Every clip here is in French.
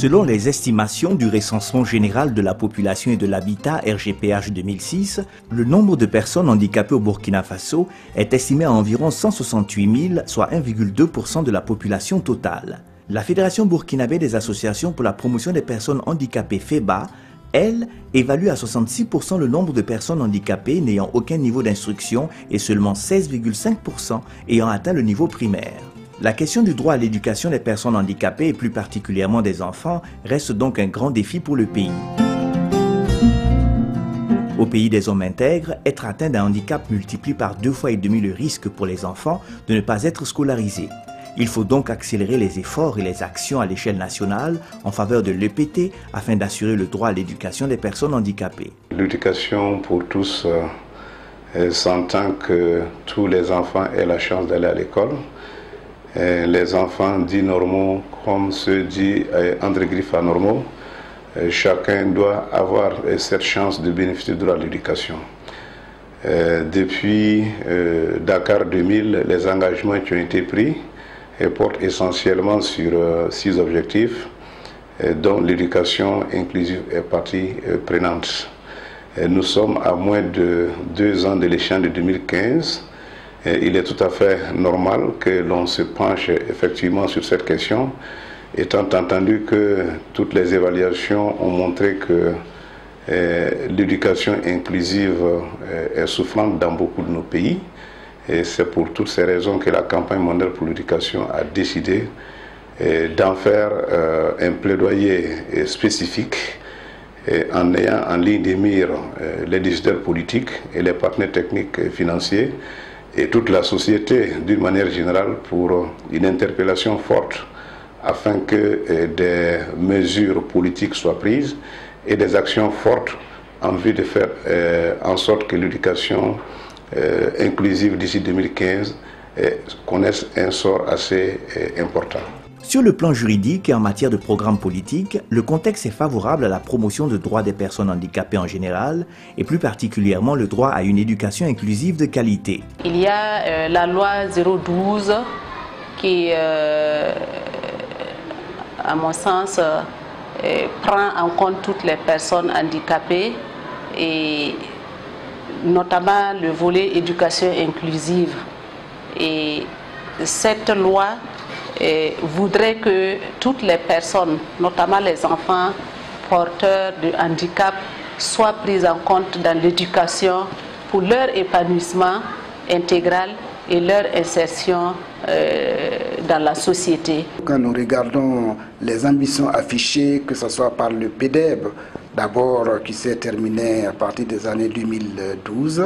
Selon les estimations du recensement général de la population et de l'habitat RGPH 2006, le nombre de personnes handicapées au Burkina Faso est estimé à environ 168 000, soit 1,2% de la population totale. La Fédération burkinabé des associations pour la promotion des personnes handicapées FEBA, elle, évalue à 66% le nombre de personnes handicapées n'ayant aucun niveau d'instruction et seulement 16,5% ayant atteint le niveau primaire. La question du droit à l'éducation des personnes handicapées et plus particulièrement des enfants reste donc un grand défi pour le pays. Au pays des hommes intègres, être atteint d'un handicap multiplie par 2,5 fois le risque pour les enfants de ne pas être scolarisés. Il faut donc accélérer les efforts et les actions à l'échelle nationale en faveur de l'EPT afin d'assurer le droit à l'éducation des personnes handicapées. L'éducation pour tous s'entend que tous les enfants aient la chance d'aller à l'école. Les enfants dits normaux comme ceux dits entre griffes anormaux, chacun doit avoir cette chance de bénéficier du droit à l'éducation. Depuis Dakar 2000, les engagements qui ont été pris portent essentiellement sur 6 objectifs, dont l'éducation inclusive est partie prenante. Nous sommes à moins de 2 ans de l'échéance de 2015. Il est tout à fait normal que l'on se penche effectivement sur cette question, étant entendu que toutes les évaluations ont montré que l'éducation inclusive est souffrante dans beaucoup de nos pays. Et c'est pour toutes ces raisons que la campagne mondiale pour l'éducation a décidé d'en faire un plaidoyer spécifique en ayant en ligne de mire les décideurs politiques et les partenaires techniques et financiers et toute la société d'une manière générale pour une interpellation forte afin que des mesures politiques soient prises et des actions fortes en vue de faire en sorte que l'éducation inclusive d'ici 2015 connaisse un sort assez important. Sur le plan juridique et en matière de programme politique, le contexte est favorable à la promotion des droits des personnes handicapées en général et plus particulièrement le droit à une éducation inclusive de qualité. Il y a la loi 012 qui, à mon sens, prend en compte toutes les personnes handicapées et notamment le volet éducation inclusive. Et cette loi voudrait que toutes les personnes, notamment les enfants porteurs de handicap, soient prises en compte dans l'éducation pour leur épanouissement intégral et leur insertion dans la société. Quand nous regardons les ambitions affichées, que ce soit par le PDEB, d'abord qui s'est terminé à partir des années 2012,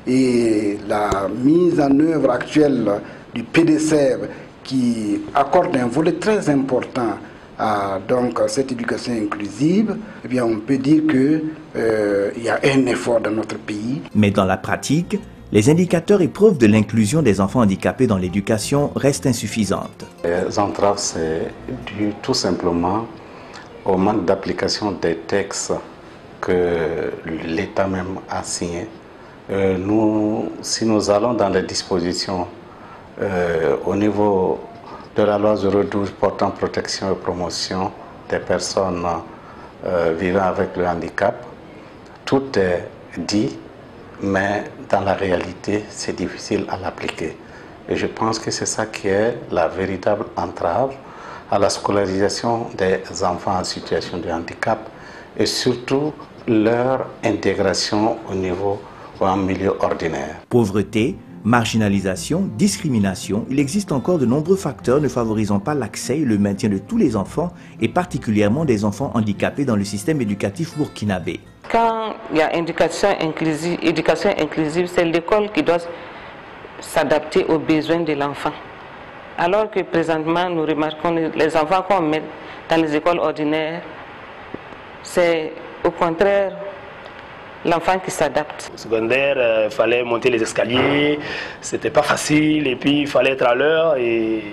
et la mise en œuvre actuelle du PDCEB, qui accorde un volet très important à donc, cette éducation inclusive, eh bien, on peut dire qu'il y a un effort dans notre pays. Mais dans la pratique, les indicateurs et preuves de l'inclusion des enfants handicapés dans l'éducation restent insuffisantes. Les entraves, c'est dû tout simplement au manque d'application des textes que l'État même a signés. Si nous allons dans les dispositions au niveau de la loi 012 portant protection et promotion des personnes vivant avec le handicap, tout est dit, mais dans la réalité, c'est difficile à l'appliquer. Et je pense que c'est ça qui est la véritable entrave à la scolarisation des enfants en situation de handicap et surtout leur intégration au niveau ou en milieu ordinaire. Pauvreté, marginalisation, discrimination, il existe encore de nombreux facteurs ne favorisant pas l'accès et le maintien de tous les enfants et particulièrement des enfants handicapés dans le système éducatif burkinabé. Quand il y a éducation inclusive, c'est l'école qui doit s'adapter aux besoins de l'enfant. Alors que présentement, nous remarquons les enfants qu'on met dans les écoles ordinaires, c'est au contraire l'enfant qui s'adapte. Au secondaire, il fallait monter les escaliers, c'était pas facile et puis il fallait être à l'heure et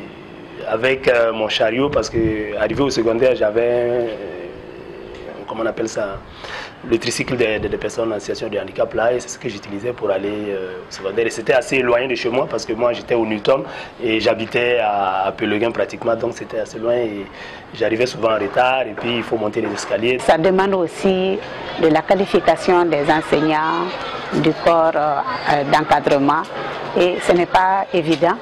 avec mon chariot parce que arrivé au secondaire, j'avais un comment on appelle ça, le tricycle des personnes en situation de handicap là, et c'est ce que j'utilisais pour aller au secondaire. Et c'était assez éloigné de chez moi parce que moi j'étais au Newton et j'habitais à Péleguin pratiquement, donc c'était assez loin et j'arrivais souvent en retard et puis il faut monter les escaliers. Ça demande aussi de la qualification des enseignants, du corps d'encadrement, et ce n'est pas évident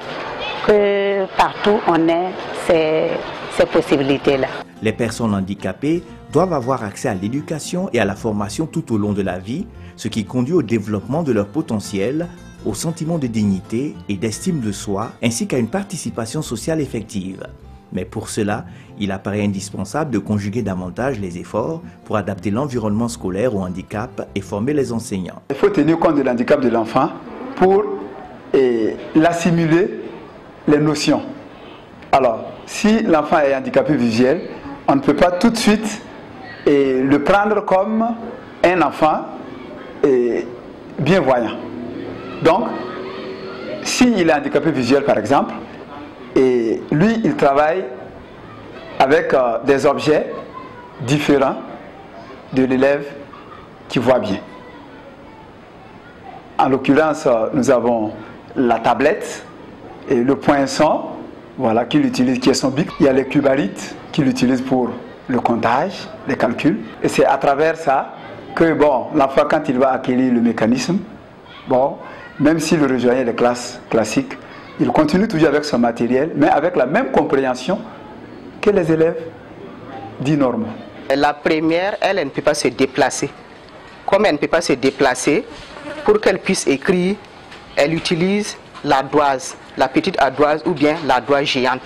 que partout on ait ces possibilités-là. Les personnes handicapées doivent avoir accès à l'éducation et à la formation tout au long de la vie, ce qui conduit au développement de leur potentiel, au sentiment de dignité et d'estime de soi, ainsi qu'à une participation sociale effective. Mais pour cela, il apparaît indispensable de conjuguer davantage les efforts pour adapter l'environnement scolaire au handicap et former les enseignants. Il faut tenir compte de l'handicap de l'enfant pour l'assimiler les notions. Alors, si l'enfant est handicapé visuel, on ne peut pas tout de suite le prendre comme un enfant bien voyant. Donc, s'il est handicapé visuel par exemple, et lui il travaille avec des objets différents de l'élève qui voit bien. En l'occurrence, nous avons la tablette et le poinçon, voilà, qu'il utilise, qui est son bic. Il y a les cubarites qu'il utilise pour le comptage, les calculs. Et c'est à travers ça que l'enfant, quand il va acquérir le mécanisme, même s'il rejoignait les classes classiques, il continue toujours avec son matériel, mais avec la même compréhension que les élèves dits normaux. La première, elle ne peut pas se déplacer. Comme elle ne peut pas se déplacer, pour qu'elle puisse écrire, elle utilise l'ardoise, la petite ardoise ou bien l'ardoise géante.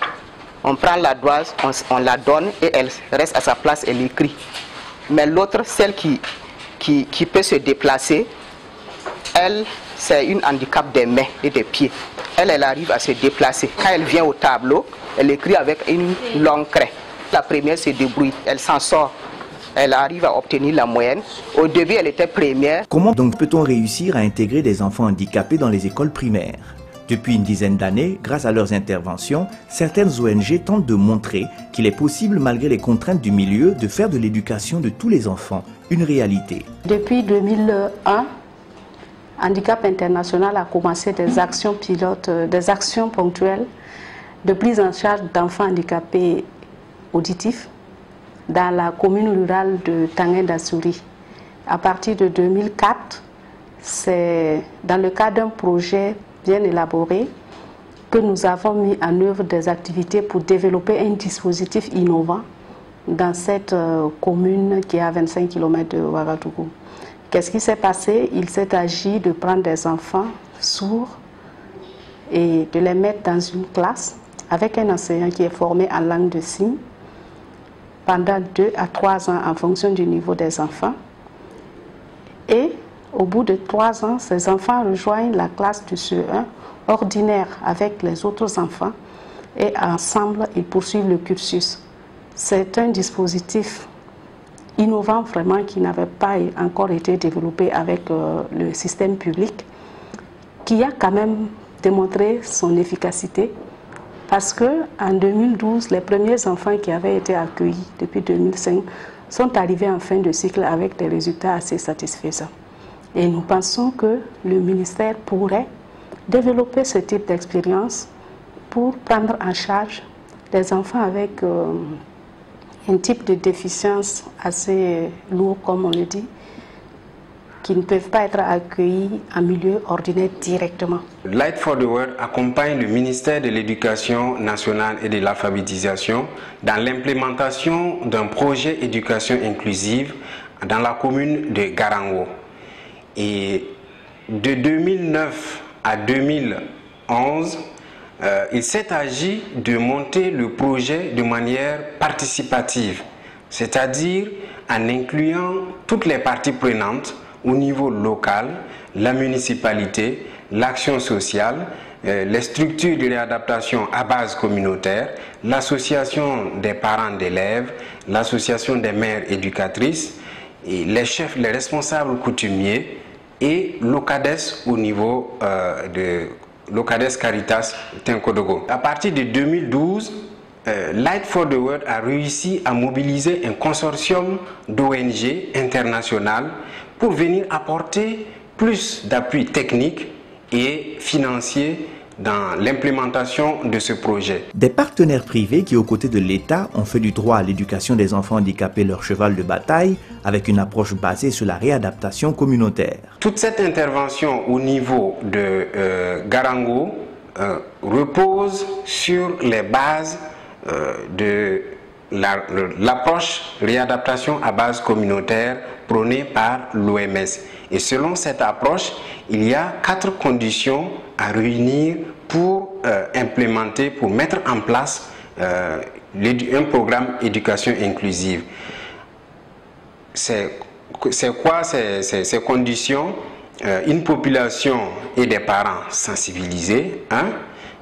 On prend l'ardoise, on la donne et elle reste à sa place, elle écrit. Mais l'autre, celle qui peut se déplacer, elle, c'est une handicap des mains et des pieds. Elle arrive à se déplacer. Quand elle vient au tableau, elle écrit avec une longue craie. La première se débrouille, elle s'en sort. Elle arrive à obtenir la moyenne. Au début, elle était première. Comment donc peut-on réussir à intégrer des enfants handicapés dans les écoles primaires? Depuis une dizaine d'années, grâce à leurs interventions, certaines ONG tentent de montrer qu'il est possible, malgré les contraintes du milieu, de faire de l'éducation de tous les enfants une réalité. Depuis 2001, Handicap International a commencé des actions pilotes, des actions ponctuelles de prise en charge d'enfants handicapés auditifs dans la commune rurale de Tanguy-Dassouri. À partir de 2004, c'est dans le cadre d'un projet bien élaboré que nous avons mis en œuvre des activités pour développer un dispositif innovant dans cette commune qui est à 25 km de Ouagadougou. Qu'est-ce qui s'est passé? Il s'est agi de prendre des enfants sourds et de les mettre dans une classe avec un enseignant qui est formé en langue de signes pendant 2 à 3 ans en fonction du niveau des enfants. Et au bout de 3 ans, ces enfants rejoignent la classe du CE1 ordinaire avec les autres enfants et ensemble, ils poursuivent le cursus. C'est un dispositif innovant vraiment qui n'avait pas encore été développé avec le système public, qui a quand même démontré son efficacité parce qu'en 2012, les premiers enfants qui avaient été accueillis depuis 2005 sont arrivés en fin de cycle avec des résultats assez satisfaisants. Et nous pensons que le ministère pourrait développer ce type d'expérience pour prendre en charge des enfants avec un type de déficience assez lourd, comme on le dit, qui ne peuvent pas être accueillis en milieu ordinaire directement. Light for the World accompagne le ministère de l'Éducation nationale et de l'alphabétisation dans l'implémentation d'un projet éducation inclusive dans la commune de Garango. Et de 2009 à 2011, il s'est agi de monter le projet de manière participative, c'est-à-dire en incluant toutes les parties prenantes au niveau local, la municipalité, l'action sociale, les structures de réadaptation à base communautaire, l'association des parents d'élèves, l'association des mères éducatrices, et les chefs, les responsables coutumiers et l'OCADES au niveau de l'OCADES Caritas Tinkodogo. À partir de 2012, Light for the World a réussi à mobiliser un consortium d'ONG internationales pour venir apporter plus d'appui technique et financier dans l'implémentation de ce projet. Des partenaires privés qui, aux côtés de l'État, ont fait du droit à l'éducation des enfants handicapés leur cheval de bataille avec une approche basée sur la réadaptation communautaire. Toute cette intervention au niveau de Garango repose sur les bases de l'approche réadaptation à base communautaire prônée par l'OMS. Et selon cette approche, il y a 4 conditions à réunir pour implémenter, pour mettre en place un programme éducation inclusive. C'est quoi ces conditions? Une population et des parents sensibilisés,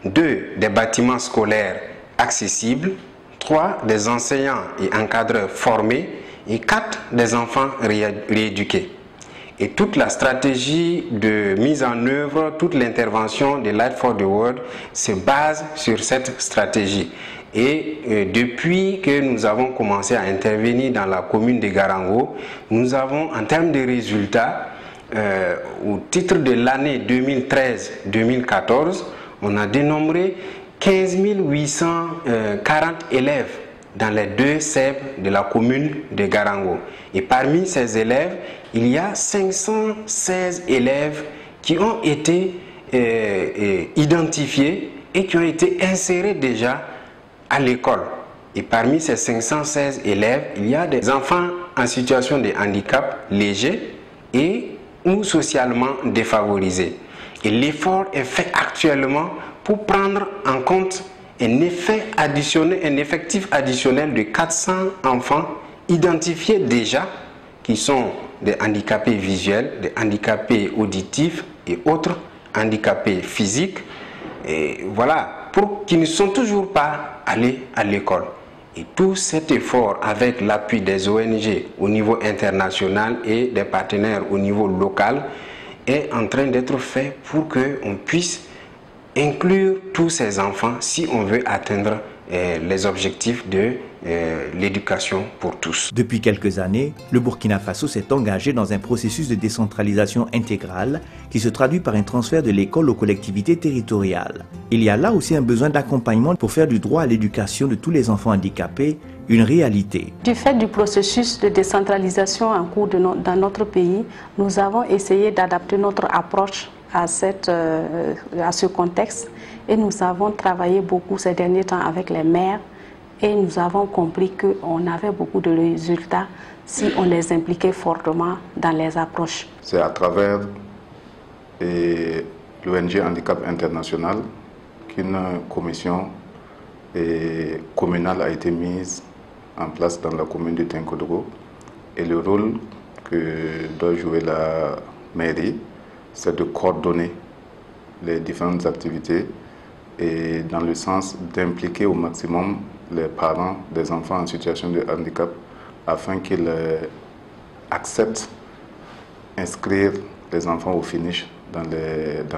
2, des bâtiments scolaires accessibles, 3, des enseignants et encadreurs formés, et 4, des enfants rééduqués. Et toute la stratégie de mise en œuvre, toute l'intervention de Light for the World se base sur cette stratégie. Et depuis que nous avons commencé à intervenir dans la commune de Garango, nous avons, en termes de résultats, au titre de l'année 2013-2014, on a dénombré 15 840 élèves dans les 2 CEP de la commune de Garango. Et parmi ces élèves, il y a 516 élèves qui ont été identifiés et qui ont été insérés déjà à l'école. Et parmi ces 516 élèves, il y a des enfants en situation de handicap léger et ou socialement défavorisés. Et l'effort est fait actuellement pour prendre en compte un effectif additionnel de 400 enfants identifiés déjà, qui sont des handicapés visuels, des handicapés auditifs et autres handicapés physiques. Et voilà, pour qui ne sont toujours pas allés à l'école. Et tout cet effort, avec l'appui des ONG au niveau international et des partenaires au niveau local, est en train d'être fait pour qu'on puisse inclure tous ces enfants si on veut atteindre les objectifs de l'éducation pour tous. Depuis quelques années, le Burkina Faso s'est engagé dans un processus de décentralisation intégrale qui se traduit par un transfert de l'école aux collectivités territoriales. Il y a là aussi un besoin d'accompagnement pour faire du droit à l'éducation de tous les enfants handicapés une réalité. Du fait du processus de décentralisation en cours dans notre pays, nous avons essayé d'adapter notre approche à ce contexte et nous avons travaillé beaucoup ces derniers temps avec les maires et nous avons compris qu'on avait beaucoup de résultats si on les impliquait fortement dans les approches. C'est à travers l'ONG Handicap International qu'une commission communale a été mise en place dans la commune de Tinkodoro, et le rôle que doit jouer la mairie, c'est de coordonner les différentes activités et dans le sens d'impliquer au maximum les parents des enfants en situation de handicap afin qu'ils acceptent d'inscrire les enfants au finish dans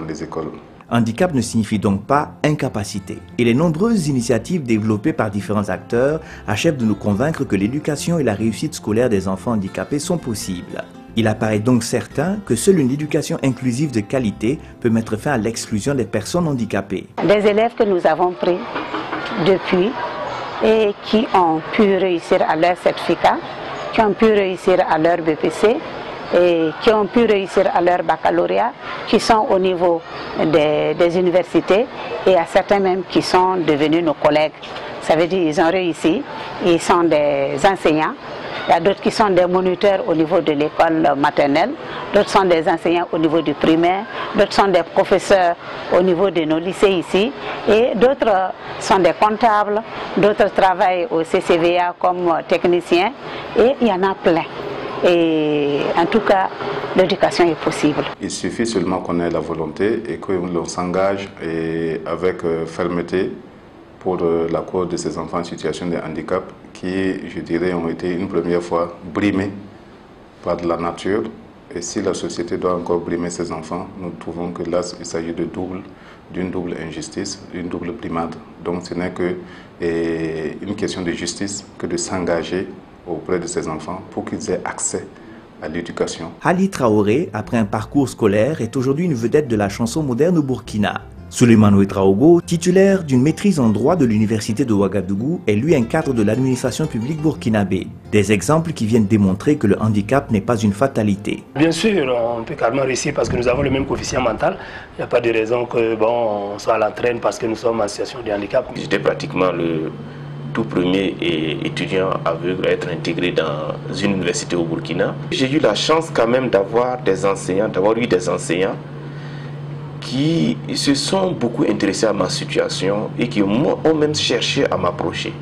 les écoles. Handicap ne signifie donc pas incapacité. Et les nombreuses initiatives développées par différents acteurs achèvent de nous convaincre que l'éducation et la réussite scolaire des enfants handicapés sont possibles. Il apparaît donc certain que seule une éducation inclusive de qualité peut mettre fin à l'exclusion des personnes handicapées. Des élèves que nous avons pris depuis et qui ont pu réussir à leur certificat, qui ont pu réussir à leur BPC, et qui ont pu réussir à leur baccalauréat, qui sont au niveau des universités et à certains même qui sont devenus nos collègues. Ça veut dire qu'ils ont réussi, ils sont des enseignants. Il y a d'autres qui sont des moniteurs au niveau de l'école maternelle, d'autres sont des enseignants au niveau du primaire, d'autres sont des professeurs au niveau de nos lycées ici, et d'autres sont des comptables, d'autres travaillent au CCVA comme techniciens, et il y en a plein. Et en tout cas, l'éducation est possible. Il suffit seulement qu'on ait la volonté et que l'on s'engage avec fermeté pour la cause de ces enfants en situation de handicap qui, je dirais, ont été une première fois brimés par la nature Et si la société doit encore brimer ses enfants, nous trouvons que là, il s'agit d'une double injustice, d'une double brimade. Donc ce n'est qu'une question de justice que de s'engager auprès de ses enfants pour qu'ils aient accès à l'éducation. Ali Traoré, après un parcours scolaire, est aujourd'hui une vedette de la chanson moderne au Burkina. Souleymane Ouedraogo, titulaire d'une maîtrise en droit de l'université de Ouagadougou, est lui un cadre de l'administration publique burkinabé. Des exemples qui viennent démontrer que le handicap n'est pas une fatalité. Bien sûr, on peut carrément réussir parce que nous avons le même coefficient mental. Il n'y a pas de raison que on soit à l'entraîne parce que nous sommes en situation de handicap. J'étais pratiquement le tout premier étudiant aveugle à être intégré dans une université au Burkina. J'ai eu la chance quand même d'avoir eu des enseignants qui se sont beaucoup intéressés à ma situation et qui ont même cherché à m'approcher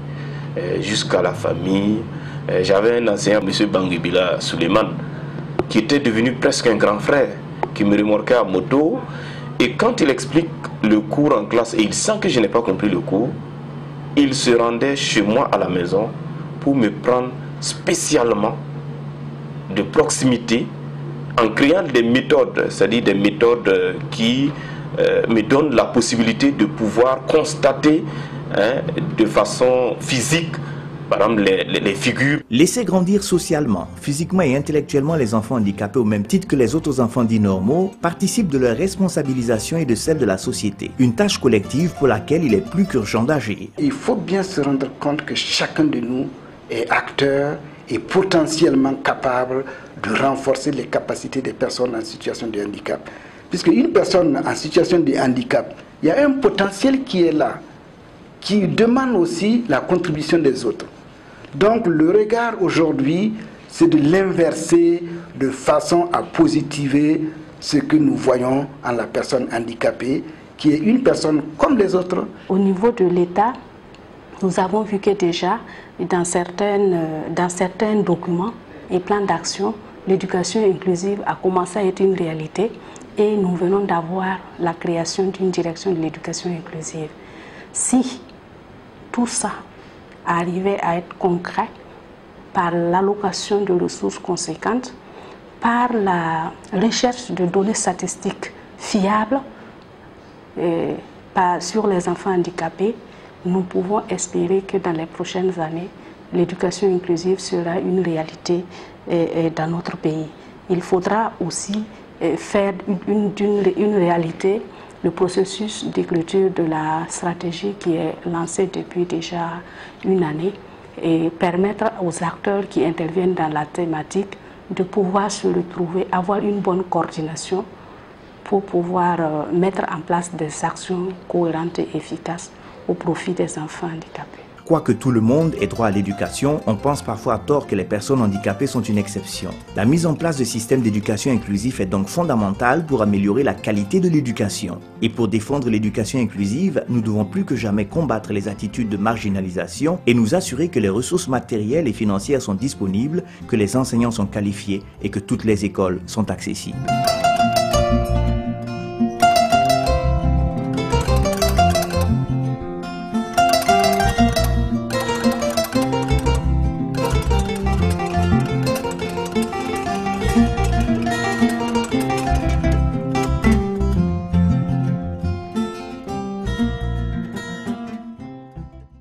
jusqu'à la famille. J'avais un enseignant, M. Bangibila Souleymane, qui était devenu presque un grand frère, qui me remorquait à moto. Et quand il explique le cours en classe et il sent que je n'ai pas compris le cours, il se rendait chez moi à la maison pour me prendre spécialement de proximité en créant des méthodes, c'est-à-dire des méthodes qui me donnent la possibilité de pouvoir constater de façon physique, par exemple, les figures. Laisser grandir socialement, physiquement et intellectuellement les enfants handicapés au même titre que les autres enfants dits normaux participe de leur responsabilisation et de celle de la société. Une tâche collective pour laquelle il est plus qu'urgent d'agir. Il faut bien se rendre compte que chacun de nous est acteur et potentiellement capable de renforcer les capacités des personnes en situation de handicap. Puisque une personne en situation de handicap, il y a un potentiel qui est là, qui demande aussi la contribution des autres. Donc le regard aujourd'hui, c'est de l'inverser de façon à positiver ce que nous voyons en la personne handicapée, qui est une personne comme les autres. Au niveau de l'État, nous avons vu que déjà, dans certains documents et plans d'action, l'éducation inclusive a commencé à être une réalité et nous venons d'avoir la création d'une direction de l'éducation inclusive. Si tout ça arrivait à être concret par l'allocation de ressources conséquentes, par la recherche de données statistiques fiables sur les enfants handicapés, nous pouvons espérer que dans les prochaines années, l'éducation inclusive sera une réalité dans notre pays. Il faudra aussi faire une réalité le processus d'écriture de la stratégie qui est lancé depuis déjà une année et permettre aux acteurs qui interviennent dans la thématique de pouvoir se retrouver, avoir une bonne coordination pour pouvoir mettre en place des actions cohérentes et efficaces au profit des enfants handicapés. Quoique tout le monde ait droit à l'éducation, on pense parfois à tort que les personnes handicapées sont une exception. La mise en place de systèmes d'éducation inclusif est donc fondamentale pour améliorer la qualité de l'éducation. Et pour défendre l'éducation inclusive, nous devons plus que jamais combattre les attitudes de marginalisation et nous assurer que les ressources matérielles et financières sont disponibles, que les enseignants sont qualifiés et que toutes les écoles sont accessibles.